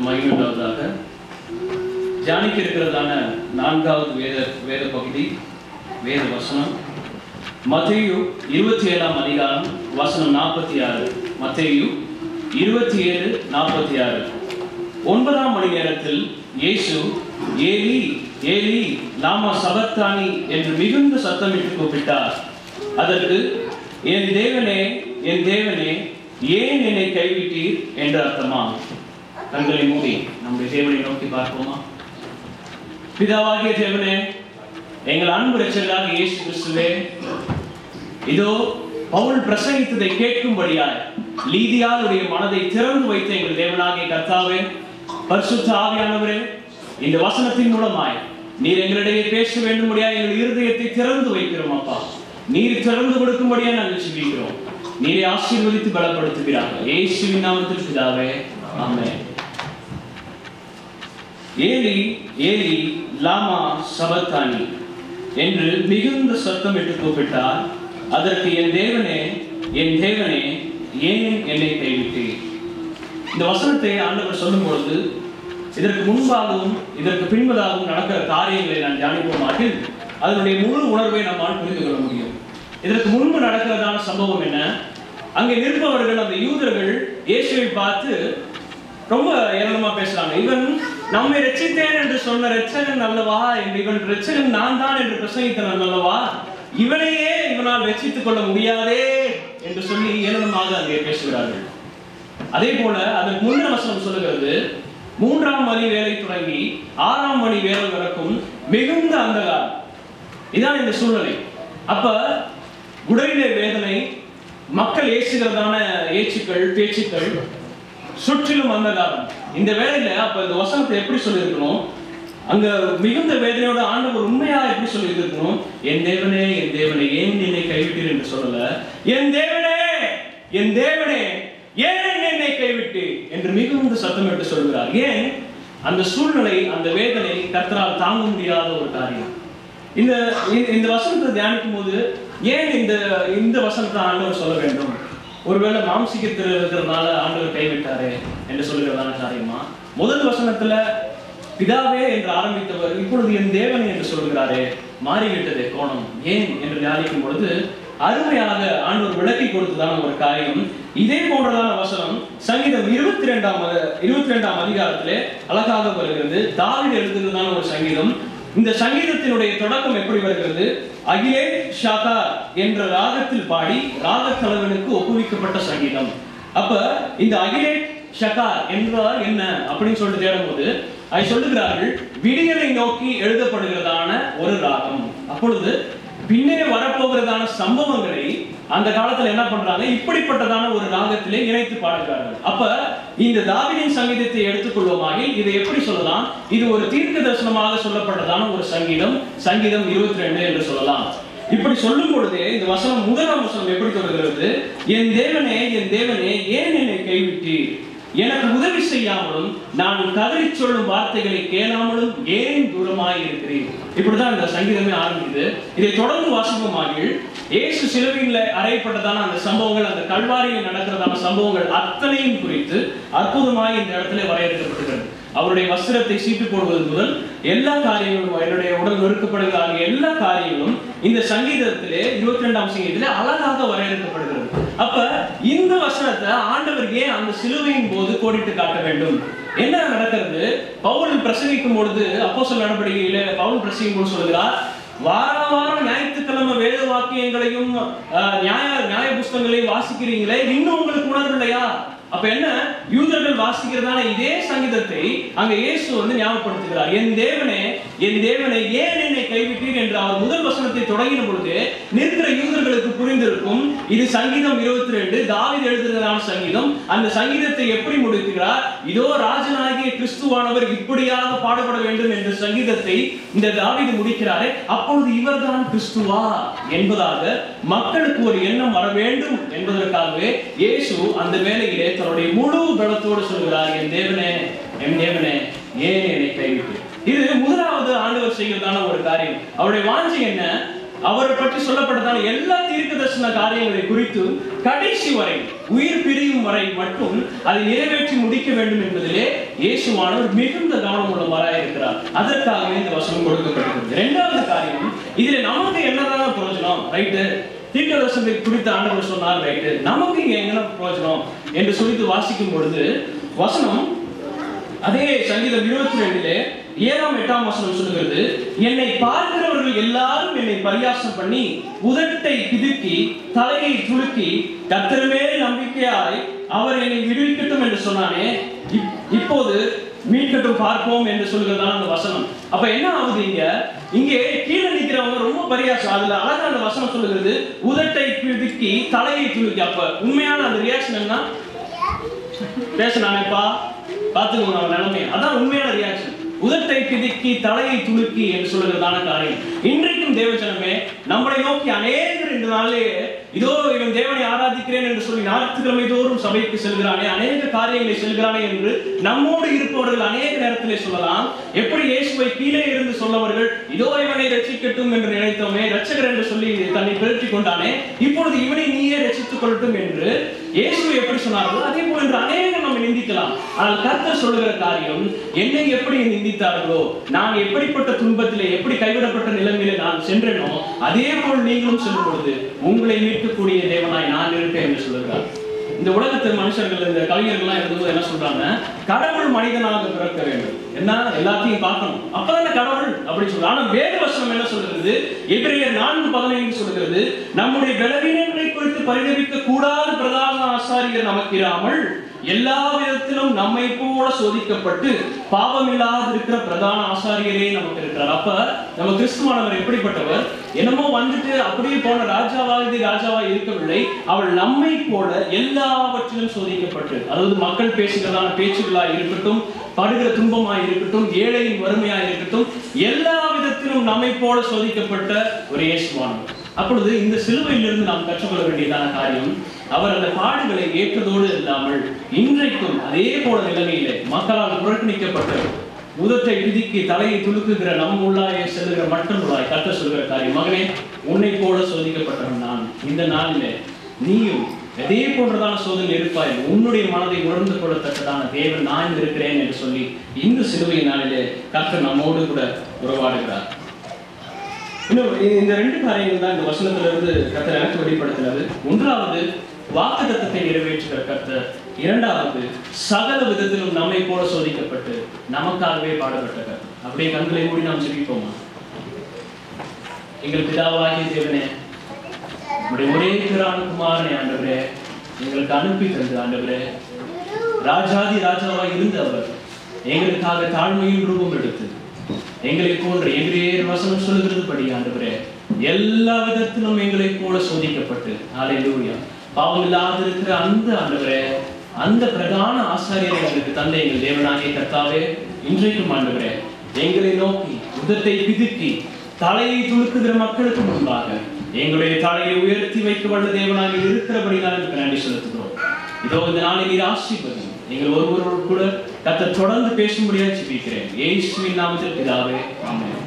மகிமை உண்டாவதாக. தியானிக்க இருக்கிறதான 4வது வேத பகுதி, வேத வசனம் மத்தேயு 27ஆம் அதிகாரம் வசனம் 46. மத்தேயு 27:46. 9ஆம் மணி நேரத்தில் இயேசு ஏலி ஏலி லாமா சபக்தானி என்று மிகுந்த சத்தமிட்டு கூப்பிட்டார். அதற்கு என் தேவனே என் தேவனே ஏன் என்னை கைவிட்டீர் என்று அர்த்தமா? கண்களை மூடி நம்முடைய தேவனை நோக்கி பார்ப்போமா? பிதாவாகிய தேவனே, எங்கள் அன்பு இரட்சகராகிய இயேசு கிறிஸ்துவே, இதோ பவுல் பிரசங்கித்ததை கேட்கும்படியாய் லீதியாளுடைய மனதை திறந்து வைத்த எங்கள் தேவனாகிய கர்த்தாவே, பரிசுத்த ஆவியானவரே, இந்த வசனத்தின் மூலமாய் நீர் எங்களிடையே பேச வேண்டும்படியா எங்கள் இருதயத்தை திறந்து வைக்கிறோம். அப்பா, நீர் திறந்து கொடுக்கும்படியா நாங்கள் சொல்லிக்கிறோம். நீரை ஆசீர்வதித்து பலப்படுத்துகிறார்கள். இயேசுவின் நாமத்தில் பிதாவே, ஆமென். ஏலி ஏலி லாமா சபக்தானி என்று மிகுந்த சத்தமிட்டு கூப்பிட்டார். அதற்கு என் தேவனே என் தேவனே ஏன் என்னை கைவிட்டீர்? இந்த வசனத்தை ஆண்டவர் சொல்லும் பொழுது இதற்கு முன்பாகவும் இதற்கு பின்பதாகவும் நடக்கிற காரியங்களை நான் தியானிப்போமாகில் அதனுடைய முழு உணர்வை நம்மால் புரிந்து கொள்ள முடியும். இதற்கு முன்பு நடக்கிறதான சம்பவம் என்ன? அங்கே நிற்பவர்கள், அந்த யூதர்கள் இயேசுவை பார்த்து ரொம்ப ஏளனமா பேசுறாங்க. இவன் நம்மை ரட்சித்தேன் என்று சொன்ன ரட்சகன் அல்லவா, இவன் ரட்சகன் நான் தான் என்று பிரசங்கித்தவன் அல்லவா, இவனையே இவனால் ரட்சித்துக் கொள்ள முடியாதே என்று சொல்லி ஏளனமாக அங்கே பேசுகிறார்கள். அதே போல அதற்கு முன்ன வசனம் சொல்லுகிறது, 3ஆம் மணி வேலை தொடங்கி 6ஆம் மணி வேலை வரைக்கும் மிகுந்த அந்தகாரம். இதான் இந்த சூழ்நிலை. அப்ப குடலிலே வேதனை, மக்கள் ஏசுகிறதான ஏச்சுக்கள் பேச்சுக்கள், சுற்றிலும் அந்தகாரம். இந்த வேலையில அப்ப இந்த வசனத்தை எப்படி சொல்லியிருக்கணும்? அங்க மிகுந்த வேதனையோட ஆண்டவர் உண்மையா எப்படி சொல்லியிருக்கணும்? என் தேவனே என் தேவனே ஏன் என்னை கைவிட்டீர் என்று சொல்லல, என் தேவனே என் தேவனே ஏன் என்னை கைவிட்டு என்று மிகுந்த சத்தமிட்டு சொல்கிறார். ஏன்? அந்த சூழ்நிலை, அந்த வேதனை கர்த்தரால் தாங்க முடியாத ஒரு காரியம். இந்த வசனத்தை தியானிக்கும் போது ஏன் இந்த வசனத்தை ஆண்டவர் சொல்ல வேண்டும்? ஒருவேளை மாம்சிகத்தில் இருக்கிறதுனால ஆண்டவர் கைவிட்டாரே என்று சொல்லுகிறதான காரியமா? முதல் வசனத்துல பிதாவே என்று ஆரம்பித்தவர் இப்பொழுது என் தேவன் என்று சொல்கிறாரே, மாறிவிட்டதே கோணம். ஏன் என்று தியானிக்கும் பொழுது அருமையாக ஆண்டவர் விளக்கி கொடுத்ததான ஒரு காரியம். இதே போன்றதான வசனம் சங்கீதம் 22ஆம் அதிகாரத்திலே அழகாக வருகிறது. தாவீது எழுதுகிறதான ஒரு சங்கீதம். இந்த சங்கீதத்தினுடைய தொடக்கம் எப்படி வருகிறது? அகிலே ஷாகா என்ற ராகத்தில் பாடி ராகத்தலைவனுக்கு ஒப்புவிக்கப்பட்ட சங்கீதம். அப்ப இந்த அகிலே ஷகா என்றால் என்ன அப்படின்னு சொல்லிட்டு தேடும்போது அதை சொல்லுகிறார்கள், விடியலை நோக்கி எழுதப்படுகிறதான ஒரு ராகம். அப்பொழுது பின்னே வரப்போகிறதான சம்பவங்களை அந்த காலத்துல என்ன பண்றாங்க, இப்படிப்பட்டதான ஒரு ராகத்திலே இணைத்து பாடுகிறார்கள். அப்ப இந்த தாவீதின் சங்கீதத்தை எடுத்துக்கொள்வோமாக இதை எப்படி சொல்லலாம்? இது ஒரு தீர்க்க தரிசனமாக சொல்லப்பட்டதான ஒரு சங்கீதம், சங்கீதம் 22 என்று சொல்லலாம். இப்படி சொல்லும் பொழுதே இந்த வசனம், முதலாம் வசனம் எப்படி தொடர்கிறது? என் தேவனே ஏன் என்னை கைவிட்டீர்? எனக்கு உதவி செய்யாமலும் நான் கதறி சொல்லும் வார்த்தைகளை கேளாமலும் ஏன் தூரமாய் இருக்கிறேன்? இப்படிதான் இந்த சங்கீதமே ஆரம்பிக்குது. இதை தொடர்ந்து வாசிப்போமாக இயேசு சிலுவையில் அறையப்பட்டதான அந்த சம்பவங்கள், அந்த கல்வாரியில் நடக்கிறதான சம்பவங்கள் அத்தனையும் குறித்து அற்புதமாய் இந்த இடத்துல வரையறுக்கப்பட்டிருக்கிறது. அவருடைய வஸ்திரத்தை சீட்டு போடுவது முதல் எல்லா காரியங்களும், என்னுடைய உடல் நொறுக்கப்படுகிற எல்லா காரியங்களும் இந்த சங்கீதத்திலே 22ஆம் சங்கீதத்திலே அழகாக வரையறுக்கப்படுகிறது. அப்ப இந்த வசனத்தை ஆண்டவர் ஏன் அந்த சிலுவையின் போது கோடிட்டு காட்ட வேண்டும்? என்ன நடக்கிறது? பவுல் பிரசங்கிக்கும் பொழுது, அப்போஸ்தலர் நடவடிக்கையில பவுல் பிரசங்கிக்கும் பொழுது சொல்கிறார், வாரம் ஞாயிற்றுக்கிழமை வேத வாக்கியங்களையும் நியாய புஸ்தகங்களையும் வாசிக்கிறீங்களே, இன்னும் உங்களுக்கு உணர்வு இல்லையா? அப்ப என்ன, யூதர்கள் வாசிக்கிறதான இதே சங்கீதத்தை அங்க இயேசு ஞாபகப்படுத்துகிறார். என் தேவனே ஏன் என்னை கைவிட்டீர் என்று அவர் முதல் வசனத்தை தொடங்கின பொழுது நிற்கிற யூதர்களுக்கு புரிந்திருக்கும், இது சங்கீதம் 22, தாவீது எழுதுகிறதான சங்கீதம். அந்த சங்கீதத்தை எப்படி முடிக்கிறார்? இதோ ராஜனாகிய கிறிஸ்துவானவர் இப்படியாக பாடப்பட வேண்டும் என்ற சங்கீதத்தை இந்த தாவீது முடிக்கிறாரே, அப்பொழுது இவர்தான் கிறிஸ்துவா என்பதாக மக்களுக்கு ஒரு எண்ணம் வர வேண்டும் என்பதற்காகவே இயேசு அந்த வேளையிலே தன்னுடைய முழு பலத்தோடு சொல்கிறார், என் தேவனே ஏன் என்னை கைவிட்டு. இது முதலாவது ஆண்டவர் செய்கிறதான ஒரு காரியம். அவருடைய வாஞ்சை என்ன? அவரை பற்றி சொல்லப்பட்டதான எல்லா தீர்க்க தரிசன காரியங்களை குறித்து கடைசி வரை உயிர் பிரியும் வரை மட்டும் அதை நிறைவேற்றி முடிக்க வேண்டும் என்பதிலே இயேசுவானவர் மிகுந்த கவனம் உள்ளவராக இருக்கிறார். அதற்காகவே இந்த வசனம் கொடுக்கப்பட்டிருக்கிறது. இரண்டாவது காரியம், இதுல நமக்கு என்னதான் பிரயோஜனம்? ரைட்டு, தீர்க்க தரிசனத்தை குறித்து ஆண்டவர் சொன்னார், ரைட்டு, நமக்கு இங்க என்ன பிரயோஜனம் என்று சொல்லி வாசிக்கும் பொழுது வசனம் அதே சங்கீதம் 22 7 8 வசனம் சொல்லுகிறது, என்னை பார்க்கிறவர்கள் எல்லாரும் என்னை பரியாசம் பண்ணி உதட்டை பிதுக்கி தலையை துலுக்கி கர்த்தர் மேல் நம்பிக்கையாய் அவர் என்னை விடுவிக்கட்டும் என்று சொன்னானே, இப்போது மீட்கட்டும் பார்ப்போம் என்று சொல்லுகிறதான அந்த வசனம். அப்ப என்ன ஆகுது? இங்கே கீழே நிற்கிறவங்க ரொம்ப பரியாசம். அதுல அழகா அந்த வசனம் சொல்லுகிறது, உதட்டை பிதுக்கி தலையை துலுக்கி. அப்ப உண்மையான அந்த ரியாக்ஷன் என்ன? பேசினானேப்பா பாத்துக்கோங்க அவன் நிலைமை. அதான் உண்மையான ரியாக்ஷன். உதட்டை பிதுக்கி தலையை துலுக்கி என்று சொல்லுகிறதான காரியம். இன்றைக்கும் தேவஜனமே நம்மளை நோக்கி அநேகர் இந்த நாளிலே இதோ இவன் தேவனை ஆராதிக்கிறேன் என்று சொல்லி ஞாயிற்றுக்கிழமை தோறும் சபைக்கு செல்கிறானே, அநேக காரியங்களை செல்கிறானே என்று நம்மோடு இருப்பவர்கள் அநேக நேரத்திலே சொல்லலாம். எப்படி இயேசுவை கீழே இருந்து சொல்லவர்கள் இதோ இவனை ரட்சிக்கட்டும் என்று நினைத்தோமே, ரட்சகர் என்று சொல்லி தன்னை பெருற்றிக் கொண்டானே, இப்பொழுது இவனை நீயே ரட்சித்துக் கொள்ளட்டும் என்று இயேசுவை எப்படி சொன்னார்களோ அதே போல் என்று அநேகம் நம்ம நிந்திக்கலாம். ஆனால் கர்த்தர் சொல்லுகிற காரியம், என்னை எப்படி நிந்தித்தார்களோ, நான் எப்படிப்பட்ட துன்பத்திலே எப்படி கைவிடப்பட்ட நிலைமையிலே நான் சென்றேனோ அதே போல் நீங்களும் செல்லும் பொழுது உங்களை மீட்கக்கூடிய தேவனாய் நான் இருப்பேன் என்று சொல்லுகிறார். இந்த உலகத்தில் மனுஷர்கள், இந்த கவிஞர்கள்லாம் இருந்தது என்ன சொல்றாங்க, கடவுள் மனிதனாக பிறக்க வேண்டும், என்ன எல்லாத்தையும் பார்க்கணும், அப்பதானே கடவுள் அப்படி சொல்றாங்க. ஆனா வேத வசனம் என்ன சொல்கிறது? எபிரேயர் 4:15 சொல்கிறது, நம்முடைய பலவீனங்களை குறித்து பரிதபிக்க கூடாத பிரதான ஆசாரியர் நமக்கு இராமல் எல்லா விதத்திலும் நம்மை போல சோதிக்கப்பட்டு பாவம் இல்லாத இருக்கிற பிரதான ஆசாரியரே நமக்கு இருக்கிறார். அப்ப நம்ம கிறிஸ்துவானவர் எப்படிப்பட்டவர்? என்னமோ வந்துட்டு அப்படியே போன ராஜாவாக இருக்கவில்லை. அவள் நம்மை போல எல்லாவற்றிலும் சோதிக்கப்பட்டு, அதாவது மக்கள் பேசுகிறதான பேச்சுகளாய் இருக்கட்டும், படுகிற துன்பமாய் இருக்கட்டும், ஏழையின் வறுமையாய் இருக்கட்டும், எல்லா விதத்திலும் நம்மை போல சோதிக்கப்பட்ட ஒரு இயேசுவானவர். அப்பொழுது இந்த சிலுவையிலிருந்து நாம் கற்றுக்கொள்ள வேண்டியதான காரியம், அவர் அந்த பாடுகளை ஏற்றதோடு இல்லாமல் இன்றைக்கும் அதே போல நிலைமையிலே மக்களால் புறக்கணிக்கப்பட்டு உதட்டை பிதுக்கி தலையை துலுக்குகிற நம் உள்ளாயே செல்லுகிற மற்றவர்களாய் கர்த்தர் சொல்கிற காரியம், மகனே உன்னை போல சோதிக்கப்பட்டவன் நான். இந்த நாளிலே நீயும் அதே போன்றதான சோதனை இருப்பாய், உன்னுடைய மனதை உணர்ந்து கொள்ளத்தக்கதான தேவன் நான் இருக்கிறேன் என்று சொல்லி இந்த சிலுவை நாளிலே கர்த்தர் நம்மோடு கூட உறவாடுகிறார். இன்னும் இந்த 2 காரியங்கள் தான் இந்த வசனத்திலிருந்து கர்த்தர் எனக்கு வெளிப்படுத்தினது. ஒன்றாவது வாக்குத்தத்தத்தை நிறைவேற்றுகிற கர்த்தர், இரண்டாவது சகல விதத்திலும் நம்மை போல சோதிக்கப்பட்டு நமக்காகவே பாடுபட்ட கர்த்தர். அப்படியே கண்களை மூடி நாம் ஜெபிப்போமா? எங்கள் பிதாவாகிய தேவனே, நம்முடைய ஒரே பிரான குமாரனை ஆண்டவரே எங்களுக்கு அனுப்பி தந்து, ஆண்டவரே ராஜாதி ராஜாவாய் இருந்த அவர் எங்களுக்காக தாழ்மையின் ரூபம் எடுத்து எங்களை போன்ற எபிரேயர் வசனம் சொல்லுகிறது படி ஆண்டவரே எல்லா விதத்திலும் எங்களை போல சோதிக்கப்பட்டு, ஹல்லேலூயா, பாவம் இல்லாத இருக்கிற அந்த ஆண்டவரே அந்த பிரதான ஆசாரியரை எங்களுக்கு தந்தை எங்கள் தேவனாகிய கர்த்தாவே, இன்றைக்கும் ஆண்டவரே எங்களை நோக்கி உதட்டை பிதுக்கி தலையை துலுக்குகிற மக்களுக்கு முன்பாக எங்களுடைய தலையை உயர்த்தி வைக்க வல்ல தேவனாக இருக்கிறபடி நான் நன்றி செலுத்துகிறோம். இதோ இந்த நாளை நீர் ஆசீர்வதியும். நீங்கள் ஒருவரோடு கூட கர்த்தர் தொடர்ந்து பேசும்படியாக ஜெபிக்கிறேன். இயேசுவின் நாமத்தில் பிதாவே, ஆமென்.